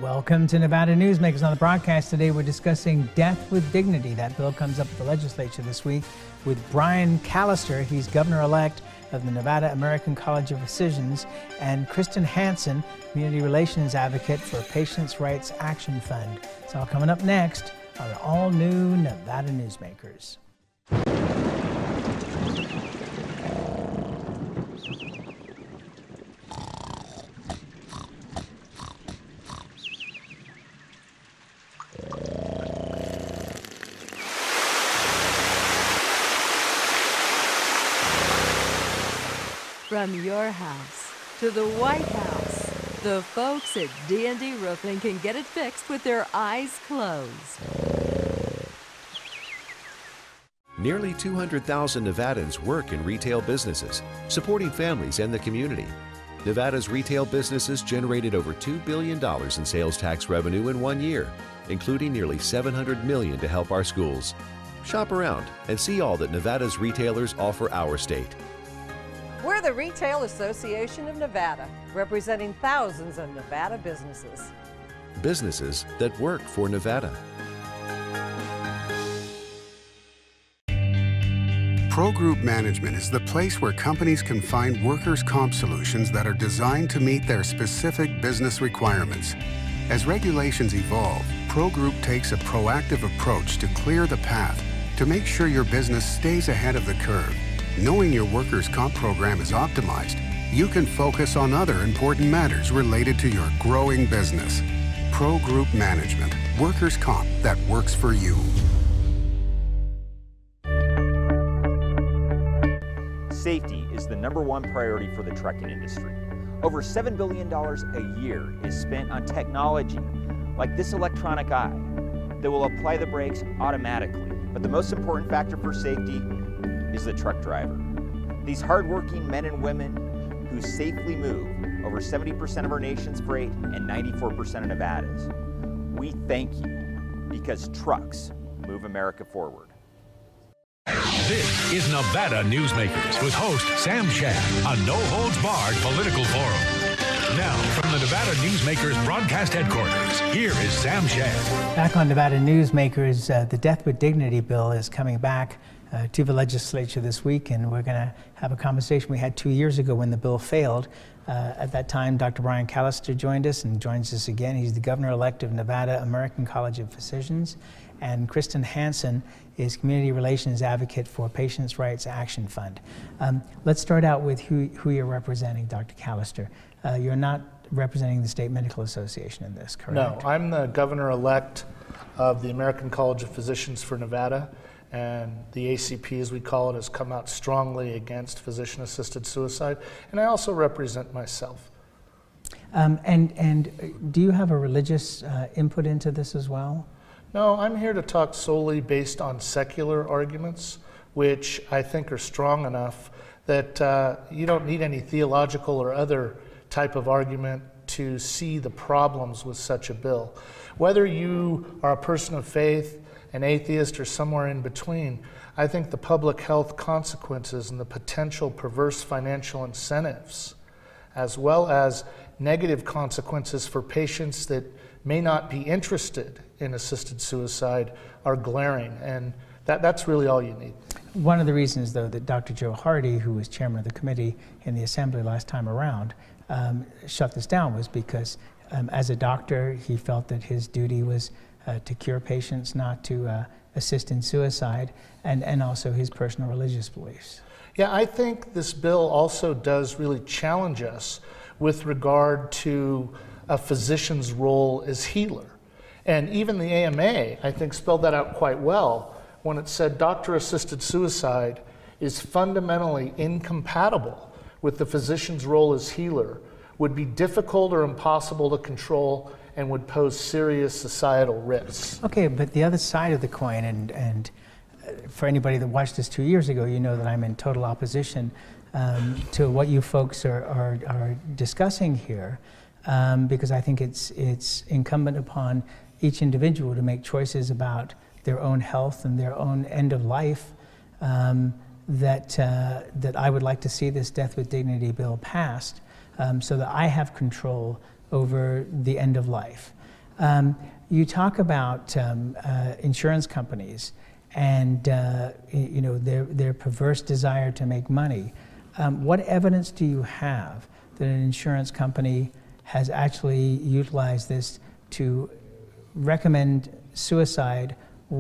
Welcome to Nevada Newsmakers. On the broadcast today, we're discussing death with dignity. That bill comes up at the legislature this week with Brian Callister. He's governor-elect of the Nevada American College of Physicians, and Kristen Hanson, community relations advocate for Patients' Rights Action Fund. It's all coming up next on the all-new Nevada Newsmakers. From your house to the White House, the folks at D&D Roofing can get it fixed with their eyes closed. Nearly 200,000 Nevadans work in retail businesses, supporting families and the community. Nevada's retail businesses generated over $2 billion in sales tax revenue in 1 year, including nearly $700 million to help our schools. Shop around and see all that Nevada's retailers offer our state. We're the Retail Association of Nevada, representing thousands of Nevada businesses. Businesses that work for Nevada. Pro Group Management is the place where companies can find workers' comp solutions that are designed to meet their specific business requirements. As regulations evolve, Pro Group takes a proactive approach to clear the path to make sure your business stays ahead of the curve. Knowing your workers' comp program is optimized, you can focus on other important matters related to your growing business. Pro Group Management, workers' comp that works for you. Safety is the #1 priority for the trucking industry. Over $7 billion a year is spent on technology like this electronic eye that will apply the brakes automatically. But the most important factor for safety is the truck driver. These hardworking men and women who safely move over 70% of our nation's freight and 94% of Nevada's. We thank you because trucks move America forward. This is Nevada Newsmakers with host Sam Shad, a no-holds-barred political forum. Now, from the Nevada Newsmakers broadcast headquarters, here is Sam Shad. Back on Nevada Newsmakers, the Death with Dignity bill is coming back to the legislature this week, and we're going to have a conversation we had 2 years ago when the bill failed. At that time, Dr. Brian Callister joined us and joins us again. He's the governor-elect of Nevada American College of Physicians, and Kristen Hanson is community relations advocate for Patients' Rights Action Fund. Let's start out with who you're representing, Dr. Callister. You're not representing the State Medical Association in this, correct? No, I'm the governor-elect of the American College of Physicians for Nevada. And the ACP, as we call it, has come out strongly against physician-assisted suicide. And I also represent myself. And do you have a religious input into this as well? No, I'm here to talk solely based on secular arguments, which I think are strong enough that you don't need any theological or other type of argument to see the problems with such a bill. Whether you are a person of faith, an atheist, or somewhere in between, I think the public health consequences and the potential perverse financial incentives, as well as negative consequences for patients that may not be interested in assisted suicide, are glaring, and that's really all you need. One of the reasons, though, that Dr. Joe Hardy, who was chairman of the committee in the assembly last time around, shut this down was because as a doctor, he felt that his duty was to cure patients, not to assist in suicide, and also his personal religious beliefs. Yeah, I think this bill also does really challenge us with regard to a physician's role as healer. And even the AMA, I think, spelled that out quite well when it said doctor-assisted suicide is fundamentally incompatible with the physician's role as healer, would be difficult or impossible to control, and would pose serious societal risks. Okay, but the other side of the coin, and for anybody that watched this 2 years ago, you know that I'm in total opposition to what you folks are discussing here, because I think it's incumbent upon each individual to make choices about their own health and their own end of life, that I would like to see this Death with Dignity bill passed so that I have control over the end of life. You talk about insurance companies and their perverse desire to make money. What evidence do you have that an insurance company has actually utilized this to recommend suicide,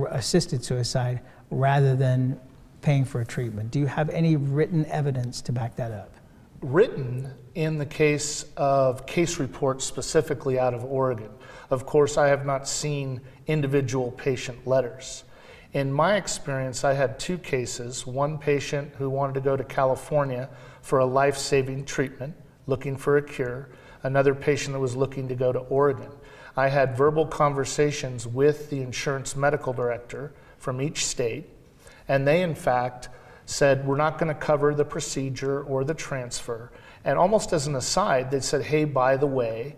assisted suicide, rather than paying for a treatment? Do you have any written evidence to back that up? Written in the case of case reports specifically out of Oregon. Of course, I have not seen individual patient letters. In my experience, I had two cases. One patient who wanted to go to California for a life-saving treatment, looking for a cure. Another patient that was looking to go to Oregon. I had verbal conversations with the insurance medical director from each state, and they in fact said, we're not going to cover the procedure or the transfer. And almost as an aside, they said, hey, by the way,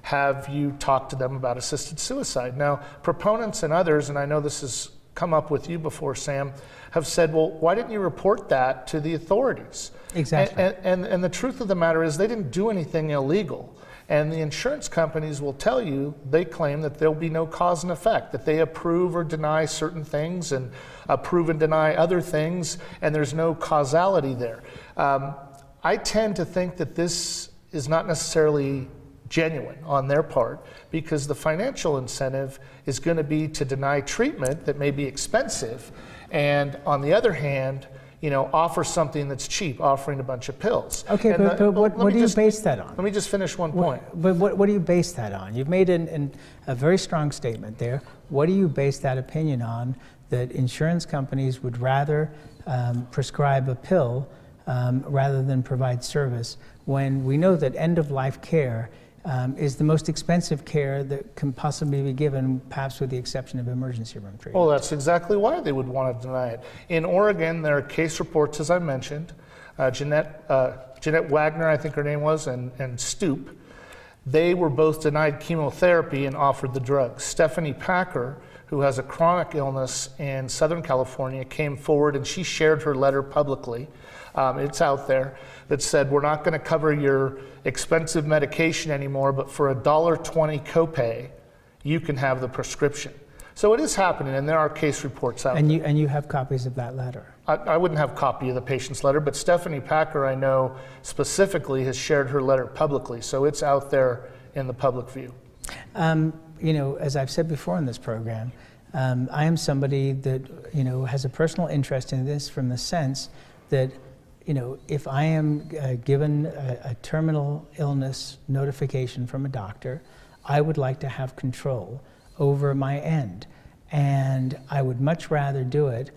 have you talked to them about assisted suicide? Now, proponents and others, and I know this has come up with you before, Sam, have said, well, why didn't you report that to the authorities? Exactly. And the truth of the matter is they didn't do anything illegal. And the insurance companies will tell you, they claim that there'll be no cause and effect, that they approve or deny certain things and approve and deny other things, and there's no causality there. I tend to think that this is not necessarily genuine on their part, because the financial incentive is going to be to deny treatment that may be expensive, and on the other hand, offer something that's cheap, offering a bunch of pills. Okay, but what do you base that on? Let me just finish one point. But what do you base that on? You've made a very strong statement there. What do you base that opinion on, that insurance companies would rather prescribe a pill rather than provide service, when we know that end-of-life care is the most expensive care that can possibly be given, perhaps with the exception of emergency room treatment? Well, that's exactly why they would want to deny it. In Oregon, there are case reports, as I mentioned. Jeanette Wagner, I think her name was, and Stoop. They were both denied chemotherapy and offered the drug. Stephanie Packer, who has a chronic illness in Southern California, came forward and she shared her letter publicly. It's out there, that said, we're not going to cover your expensive medication anymore, but for $1.20 copay, you can have the prescription. So it is happening, and there are case reports out there. And you have copies of that letter? I wouldn't have a copy of the patient's letter, but Stephanie Packer, I know specifically, has shared her letter publicly, so it's out there in the public view. As I've said before in this program, I am somebody that has a personal interest in this, from the sense that if I am given a terminal illness notification from a doctor, I would like to have control over my end. And I would much rather do it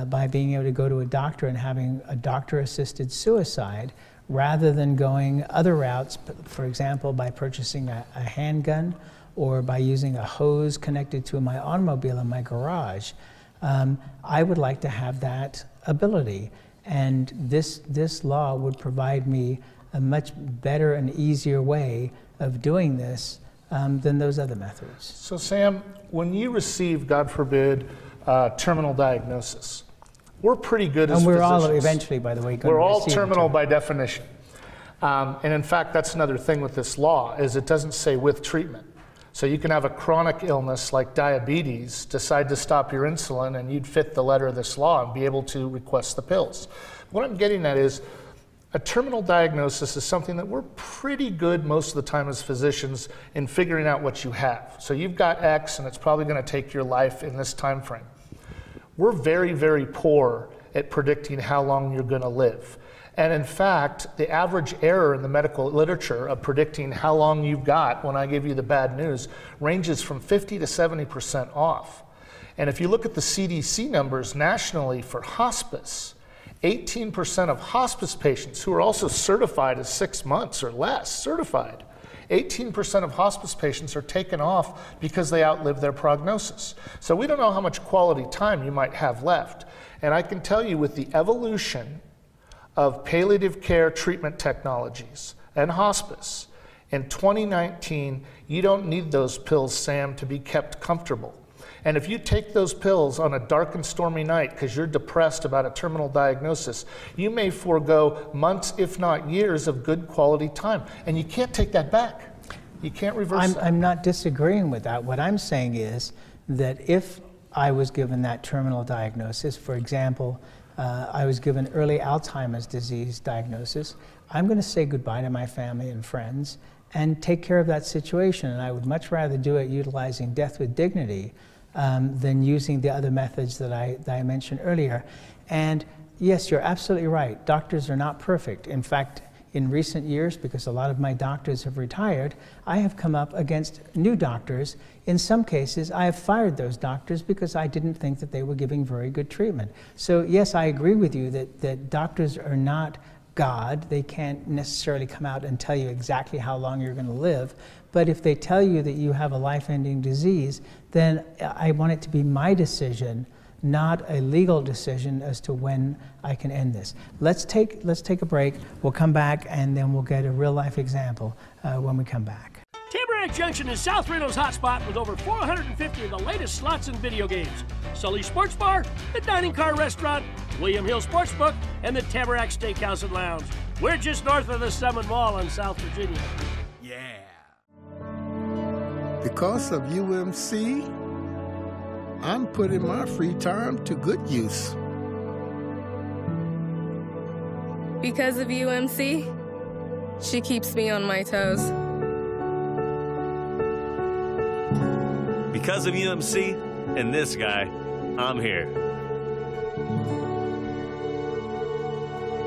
by being able to go to a doctor and having a doctor-assisted suicide, rather than going other routes, for example, by purchasing a handgun or by using a hose connected to my automobile in my garage. I would like to have that ability. And this law would provide me a much better and easier way of doing this than those other methods. So Sam, when you receive, God forbid, terminal diagnosis, we're pretty good as physicians. And we're all eventually, by the way, going to receive. We're all terminal by definition. And in fact, that's another thing with this law, is it doesn't say with treatment. So you can have a chronic illness like diabetes, decide to stop your insulin, and you'd fit the letter of this law and be able to request the pills. What I'm getting at is, a terminal diagnosis is something that we're pretty good most of the time as physicians in figuring out what you have. So you've got X, and it's probably going to take your life in this time frame. We're very, very poor at predicting how long you're going to live. And in fact, the average error in the medical literature of predicting how long you've got when I give you the bad news ranges from 50 to 70% off. And if you look at the CDC numbers nationally for hospice, 18% of hospice patients who are also certified as 6 months or less, certified, 18% of hospice patients are taken off because they outlive their prognosis. So we don't know how much quality time you might have left. And I can tell you, with the evolution of palliative care treatment technologies and hospice, in 2019, you don't need those pills, Sam, to be kept comfortable. And if you take those pills on a dark and stormy night because you're depressed about a terminal diagnosis, you may forego months, if not years, of good quality time. And you can't take that back. You can't reverse I'm not disagreeing with that. What I'm saying is that if I was given that terminal diagnosis, for example, I was given early Alzheimer's disease diagnosis, I'm going to say goodbye to my family and friends and take care of that situation. And I would much rather do it utilizing death with dignity than using the other methods that I mentioned earlier. And yes, you're absolutely right. Doctors are not perfect. In fact, in recent years, because a lot of my doctors have retired, I have come up against new doctors. In some cases, I have fired those doctors because I didn't think that they were giving very good treatment. So yes, I agree with you that doctors are not God. They can't necessarily come out and tell you exactly how long you're going to live. But if they tell you that you have a life-ending disease, then I want it to be my decision, not a legal decision as to when I can end this. Let's take a break. We'll come back and then we'll get a real-life example when we come back. Tamarack Junction is South Reno's hotspot with over 450 of the latest slots and video games. Sully's Sports Bar, the Dining Car Restaurant, William Hill Sportsbook, and the Tamarack Steakhouse and Lounge. We're just north of the Summit Mall in South Virginia. Yeah. Because of UMC, I'm putting my free time to good use. Because of UMC, she keeps me on my toes. Because of UMC and this guy, I'm here.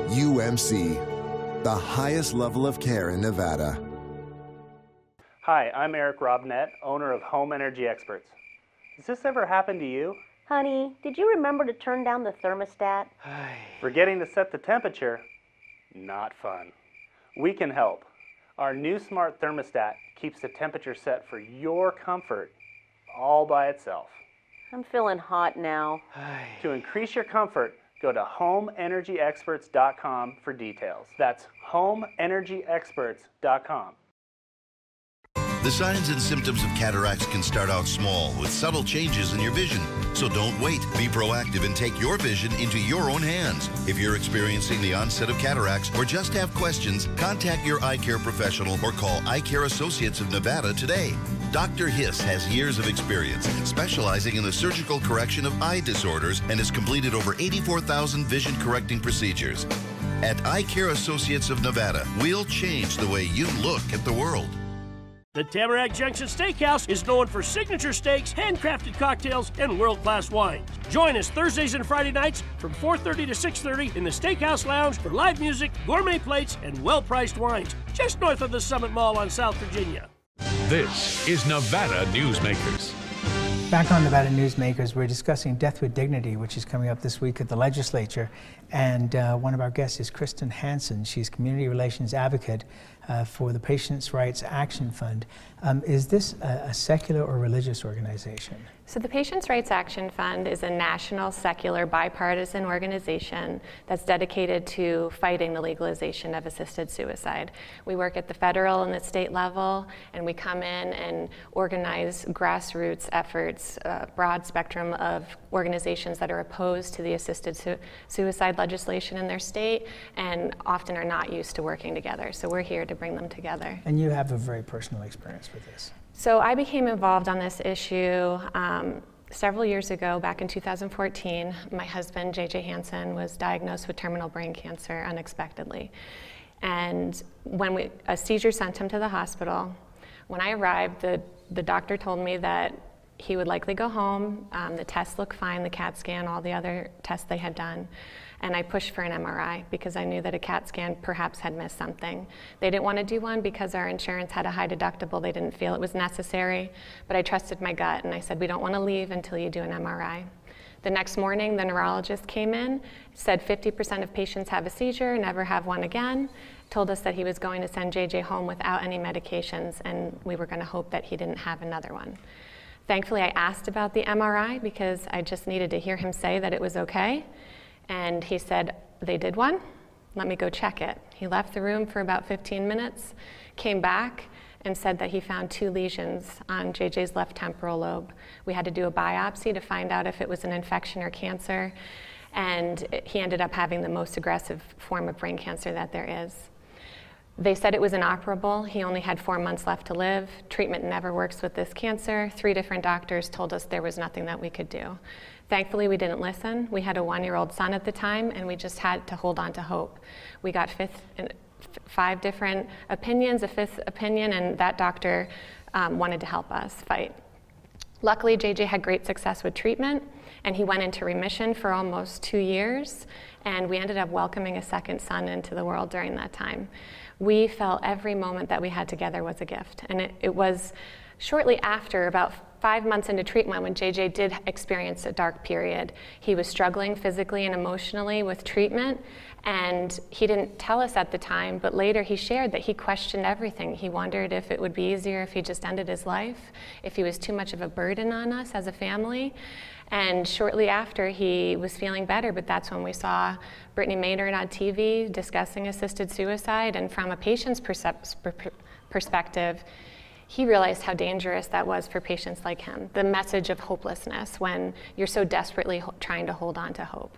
UMC, the highest level of care in Nevada. Hi, I'm Eric Robnett, owner of Home Energy Experts. Has this ever happened to you? Honey, did you remember to turn down the thermostat? Forgetting to set the temperature? Not fun. We can help. Our new smart thermostat keeps the temperature set for your comfort all by itself. I'm feeling hot now. To increase your comfort, go to homeenergyexperts.com for details. That's homeenergyexperts.com. The signs and symptoms of cataracts can start out small with subtle changes in your vision. So don't wait. Be proactive and take your vision into your own hands. If you're experiencing the onset of cataracts or just have questions, contact your eye care professional or call Eye Care Associates of Nevada today. Dr. Hiss has years of experience specializing in the surgical correction of eye disorders and has completed over 84,000 vision correcting procedures. At Eye Care Associates of Nevada, we'll change the way you look at the world. The Tamarack Junction Steakhouse is known for signature steaks, handcrafted cocktails, and world-class wines. Join us Thursdays and Friday nights from 4:30 to 6:30 in the Steakhouse Lounge for live music, gourmet plates, and well-priced wines, just north of the Summit Mall on South Virginia. This is Nevada Newsmakers. Back on Nevada Newsmakers, we're discussing Death with Dignity, which is coming up this week at the legislature. And one of our guests is Kristen Hanson. She's Community Relations Advocate for the Patients' Rights Action Fund. Is this a secular or religious organization? So the Patients' Rights Action Fund is a national, secular, bipartisan organization that's dedicated to fighting the legalization of assisted suicide. We work at the federal and the state level, and we come in and organize grassroots efforts, a broad spectrum of organizations that are opposed to the assisted suicide legislation in their state and often are not used to working together. So we're here to bring them together. And you have a very personal experience with this. So I became involved on this issue several years ago, back in 2014. My husband, J.J. Hanson, was diagnosed with terminal brain cancer unexpectedly. And when a seizure sent him to the hospital, when I arrived, the doctor told me that he would likely go home. The tests looked fine, the CAT scan, all the other tests they had done. And I pushed for an MRI because I knew that a CAT scan perhaps had missed something. They didn't want to do one because our insurance had a high deductible. They didn't feel it was necessary, but I trusted my gut and I said, we don't want to leave until you do an MRI. The next morning, the neurologist came in, said 50% of patients have a seizure, never have one again, told us that he was going to send JJ home without any medications and we were going to hope that he didn't have another one. Thankfully, I asked about the MRI because I just needed to hear him say that it was okay. And he said, they did one, let me go check it. He left the room for about 15 minutes, came back and said that he found 2 lesions on JJ's left temporal lobe. We had to do a biopsy to find out if it was an infection or cancer, and he ended up having the most aggressive form of brain cancer that there is. They said it was inoperable. He only had 4 months left to live. Treatment never works with this cancer. 3 different doctors told us there was nothing that we could do. Thankfully, we didn't listen. We had a 1-year-old son at the time, and we just had to hold on to hope. We got 5 different opinions, a 5th opinion, and that doctor wanted to help us fight. Luckily, JJ had great success with treatment, and he went into remission for almost 2 years, and we ended up welcoming a 2nd son into the world during that time. We felt every moment that we had together was a gift, and it was shortly after, about 5 months into treatment, when JJ did experience a dark period. He was struggling physically and emotionally with treatment, and he didn't tell us at the time, but later he shared that he questioned everything. He wondered if it would be easier if he just ended his life, if he was too much of a burden on us as a family. And shortly after, he was feeling better, but that's when we saw Brittany Maynard on TV discussing assisted suicide, and from a patient's perspective, he realized how dangerous that was for patients like him, the message of hopelessness when you're so desperately trying to hold on to hope.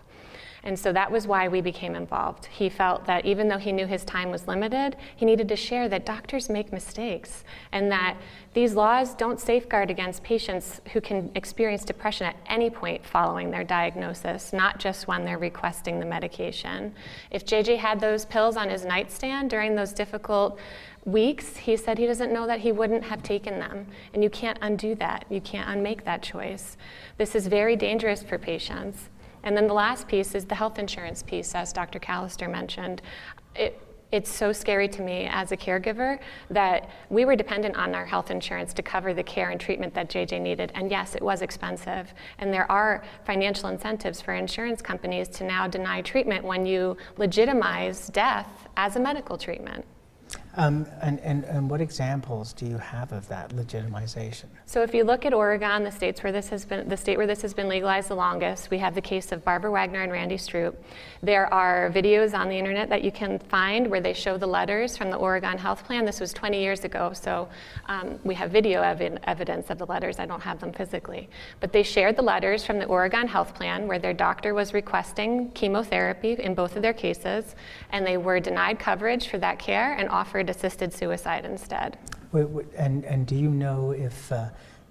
And so that was why we became involved. He felt that even though he knew his time was limited, he needed to share that doctors make mistakes and that these laws don't safeguard against patients who can experience depression at any point following their diagnosis, not just when they're requesting the medication. If JJ had those pills on his nightstand during those difficult weeks, he said he doesn't know that he wouldn't have taken them. And you can't undo that. You can't unmake that choice. This is very dangerous for patients. And then the last piece is the health insurance piece, as Dr. Callister mentioned. It's so scary to me as a caregiver that we were dependent on our health insurance to cover the care and treatment that JJ needed. And yes, it was expensive. And there are financial incentives for insurance companies to now deny treatment when you legitimize death as a medical treatment. And what examples do you have of that legitimization? So if you look at Oregon, the state where this has been legalized the longest, we have the case of Barbara Wagner and Randy Stroop. There are videos on the internet that you can find where they show the letters from the Oregon Health Plan. This was 20 years ago, so we have video evidence of the letters. I don't have them physically. But they shared the letters from the Oregon Health Plan where their doctor was requesting chemotherapy in both of their cases, and they were denied coverage for that care and offered assisted suicide instead. And do you know if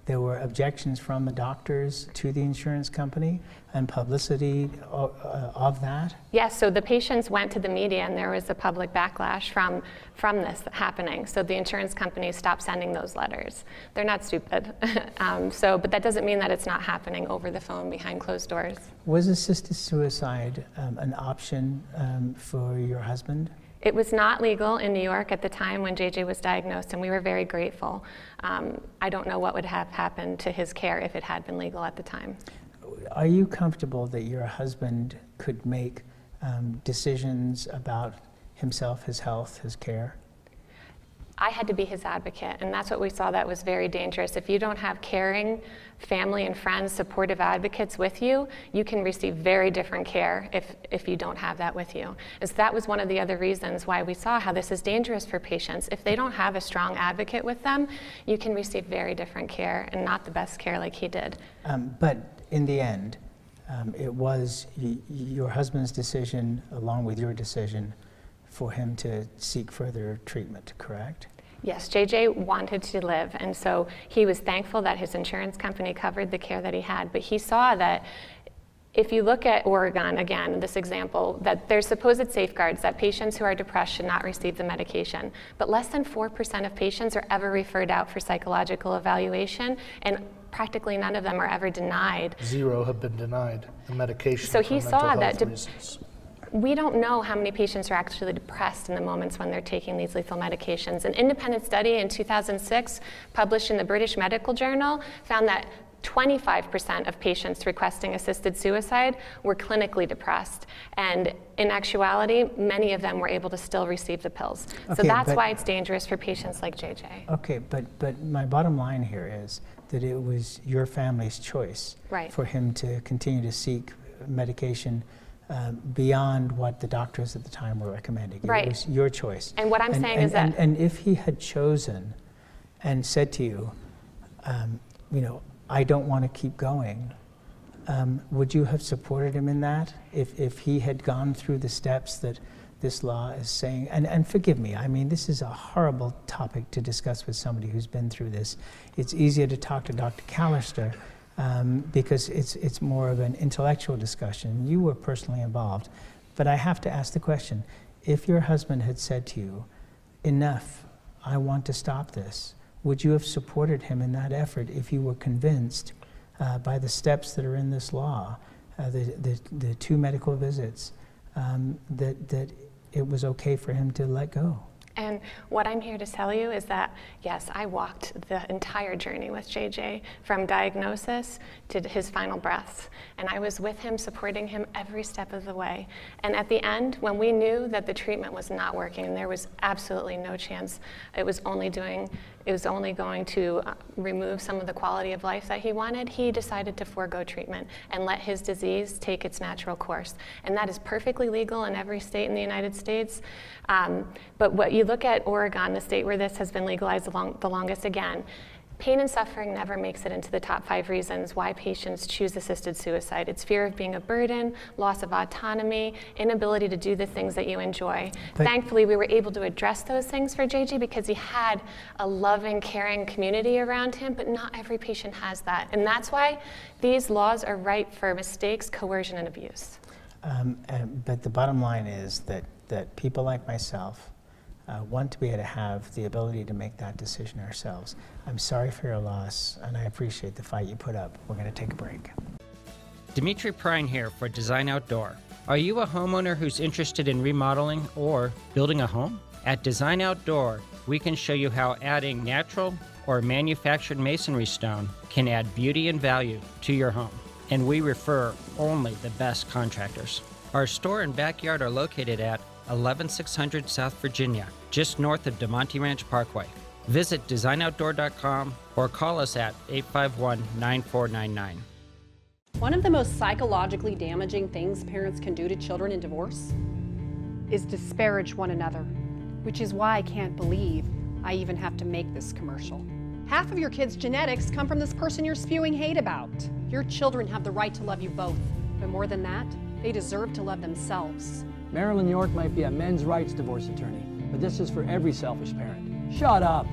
there were objections from the doctors to the insurance company and publicity of that? Yes, so the patients went to the media and there was a public backlash from this happening. So the insurance companies stopped sending those letters. They're not stupid. But that doesn't mean that it's not happening over the phone behind closed doors. Was assisted suicide an option for your husband? It was not legal in New York at the time when JJ was diagnosed, and we were very grateful. I don't know what would have happened to his care if it had been legal at the time. Are you comfortable that your husband could make decisions about himself, his health, his care? I had to be his advocate, and that's what we saw that was very dangerous. If you don't have caring family and friends, supportive advocates with you, you can receive very different care if you don't have that with you. And so that was one of the other reasons why we saw how this is dangerous for patients. If they don't have a strong advocate with them, you can receive very different care and not the best care like he did. But in the end, it was your husband's decision, along with your decision, for him to seek further treatment, correct? Yes, JJ wanted to live, and so he was thankful that his insurance company covered the care that he had, but he saw that if you look at Oregon, again, this example, that there's supposed safeguards that patients who are depressed should not receive the medication, but less than 4% of patients are ever referred out for psychological evaluation, and practically none of them are ever denied. 0 have been denied the medication. So he saw that reasons. We don't know how many patients are actually depressed in the moments when they're taking these lethal medications. An independent study in 2006 published in the British Medical Journal found that 25% of patients requesting assisted suicide were clinically depressed. And in actuality, many of them were able to still receive the pills. Okay, so that's why it's dangerous for patients like JJ. Okay, but my bottom line here is that it was your family's choice for him to continue to seek medication beyond what the doctors at the time were recommending. It was your choice. And what I'm saying is that... And if he had chosen and said to you, you know, I don't want to keep going, would you have supported him in that? If he had gone through the steps that this law is saying, and forgive me, I mean, this is a horrible topic to discuss with somebody who's been through this. It's easier to talk to Dr. Callister because it's more of an intellectual discussion. You were personally involved. But I have to ask the question, if your husband had said to you, enough, I want to stop this, would you have supported him in that effort if you were convinced by the steps that are in this law, the 2 medical visits, that it was okay for him to let go? And what I'm here to tell you is that, yes, I walked the entire journey with JJ, from diagnosis to his final breaths. And I was with him, supporting him every step of the way. And at the end, when we knew that the treatment was not working and there was absolutely no chance it was only going to remove some of the quality of life that he wanted, he decided to forego treatment and let his disease take its natural course. And that is perfectly legal in every state in the United States. But what you look at Oregon, the state where this has been legalized the longest, again, pain and suffering never makes it into the top 5 reasons why patients choose assisted suicide. It's fear of being a burden, loss of autonomy, inability to do the things that you enjoy. Thankfully, we were able to address those things for JJ because he had a loving, caring community around him, but not every patient has that. And that's why these laws are ripe for mistakes, coercion, and abuse. But the bottom line is that people like myself want to be able to have the ability to make that decision ourselves. I'm sorry for your loss, and I appreciate the fight you put up. We're going to take a break. Dimitri Prine here for Design Outdoor. Are you a homeowner who's interested in remodeling or building a home? At Design Outdoor, we can show you how adding natural or manufactured masonry stone can add beauty and value to your home. And we refer only the best contractors. Our store and backyard are located at 11600 South Virginia, just north of DeMonte Ranch Parkway. Visit designoutdoor.com or call us at 851-9499. One of the most psychologically damaging things parents can do to children in divorce is disparage one another, which is why I can't believe I even have to make this commercial. Half of your kids' genetics come from this person you're spewing hate about. Your children have the right to love you both, but more than that, they deserve to love themselves. Marilyn York might be a men's rights divorce attorney, but this is for every selfish parent. Shut up.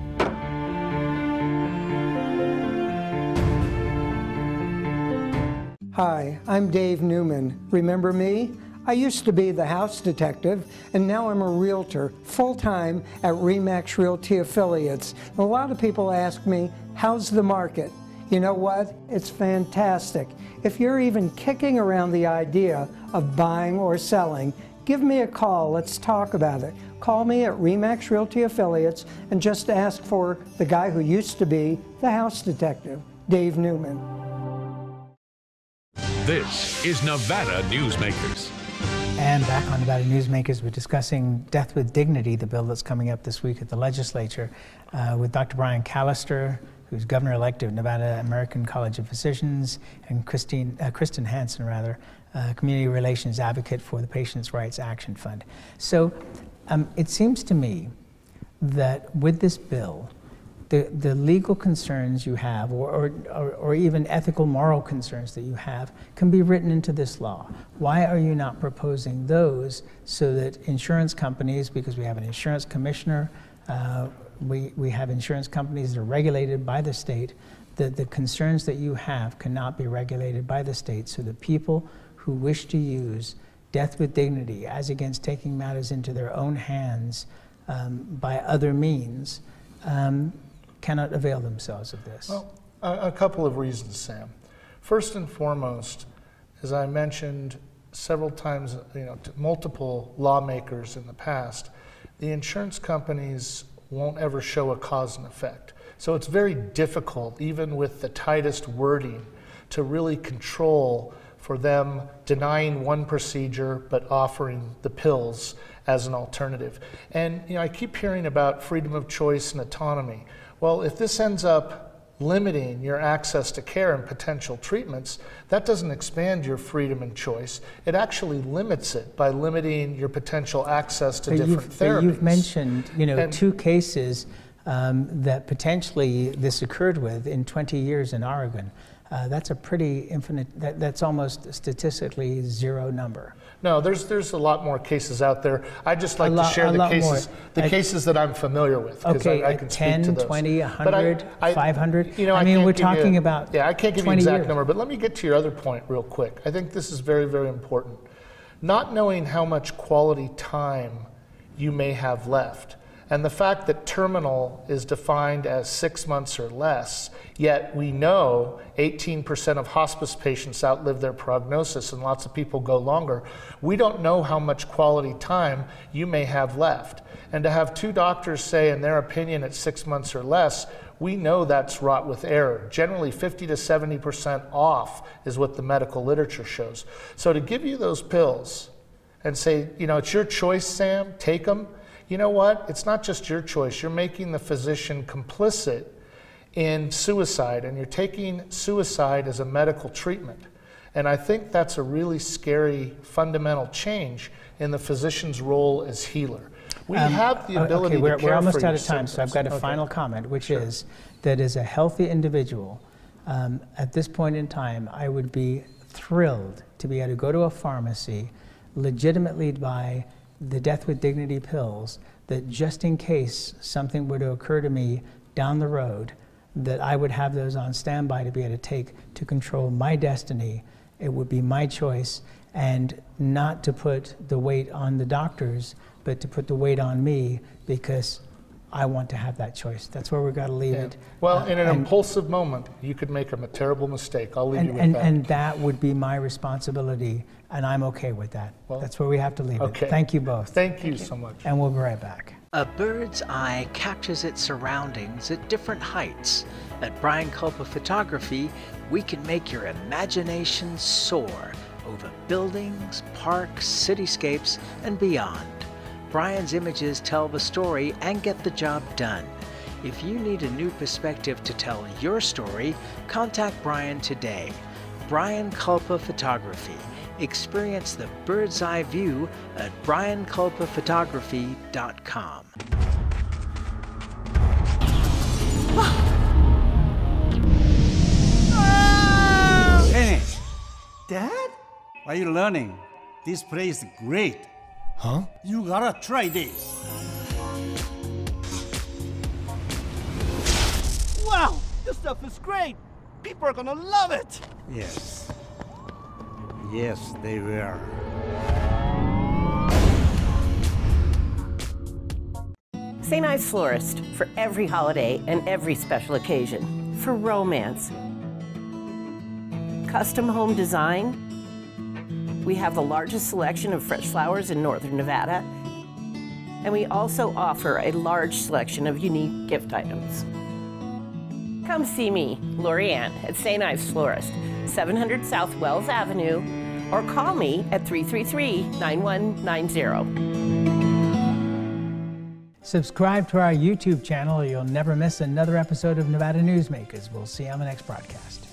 Hi, I'm Dave Newman. Remember me? I used to be the house detective, and now I'm a realtor, full-time at RE/MAX Realty Affiliates. A lot of people ask me, how's the market? You know what? It's fantastic. If you're even kicking around the idea of buying or selling, give me a call. Let's talk about it. Call me at RE/MAX Realty Affiliates and just ask for the guy who used to be the house detective, Dave Newman. This is Nevada Newsmakers. And back on Nevada Newsmakers, we're discussing Death with Dignity, the bill that's coming up this week at the legislature, with Dr. Brian Callister, who's governor-elect of Nevada American College of Physicians, and Kristen Hanson, community relations advocate for the Patients' Rights Action Fund. So it seems to me that with this bill, the legal concerns you have, or even ethical, moral concerns that you have, can be written into this law. Why are you not proposing those so that insurance companies, because we have an insurance commissioner, we have insurance companies that are regulated by the state, that the concerns that you have cannot be regulated by the state, so that people who wish to use death with dignity as against taking matters into their own hands by other means cannot avail themselves of this? Well, a couple of reasons, Sam. First and foremost, as I mentioned several times, to multiple lawmakers in the past, the insurance companies won't ever show a cause and effect. So it's very difficult, even with the tightest wording, to really control for them denying one procedure but offering the pills as an alternative. And I keep hearing about freedom of choice and autonomy. Well, if this ends up limiting your access to care and potential treatments, that doesn't expand your freedom and choice. It actually limits it by limiting your potential access to different therapies. But you've mentioned, two cases that potentially this occurred with in 20 years in Oregon. that's a pretty infinite, that's almost statistically zero number. No, there's a lot more cases out there. I just like to share the cases that I'm familiar with, because I can 10, speak to those. 20, 100, 500. You know, I mean, we're talking about I can't give you an exact number, but let me get to your other point real quick. I think this is very, very important. Not knowing how much quality time you may have left, and the fact that terminal is defined as 6 months or less, yet we know 18% of hospice patients outlive their prognosis and lots of people go longer. We don't know how much quality time you may have left. And to have two doctors say in their opinion it's 6 months or less, we know that's wrought with error. Generally 50 to 70% off is what the medical literature shows. So to give you those pills and say, you know, it's your choice, Sam, take them. You know what? It's not just your choice. You're making the physician complicit in suicide, and you're taking suicide as a medical treatment. And I think that's a really scary fundamental change in the physician's role as healer. We have the ability to care for we're almost out of your time, so I've got a final comment, which is that as a healthy individual, at this point in time, I would be thrilled to be able to go to a pharmacy, legitimately buy the Death with Dignity pills, that just in case something were to occur to me down the road, that I would have those on standby to be able to take to control my destiny. It would be my choice, and not to put the weight on the doctors, but to put the weight on me, because I want to have that choice. That's where we've got to leave it. Well, in an impulsive moment, you could make a terrible mistake. I'll leave you with that. And that would be my responsibility, and I'm okay with that. Well, that's where we have to leave it. Thank you both. Thank you so much. And we'll be right back. A bird's eye captures its surroundings at different heights. At Brian Culpa Photography, we can make your imagination soar over buildings, parks, cityscapes, and beyond. Brian's images tell the story and get the job done. If you need a new perspective to tell your story, contact Brian today. Brian Culpa Photography. Experience the bird's eye view at brianculpaphotography.com. Hey, Dad? What are you learning? This place is great. Huh? You gotta try this. Wow, this stuff is great. People are gonna love it. Yes. Yes, they will. St. Ives Florist, for every holiday and every special occasion. For romance. Custom home design. We have the largest selection of fresh flowers in northern Nevada. And we also offer a large selection of unique gift items. Come see me, Lorianne, at St. Ives Florist, 700 South Wells Avenue, or call me at 333-9190. Subscribe to our YouTube channel or you'll never miss another episode of Nevada Newsmakers. We'll see you on the next broadcast.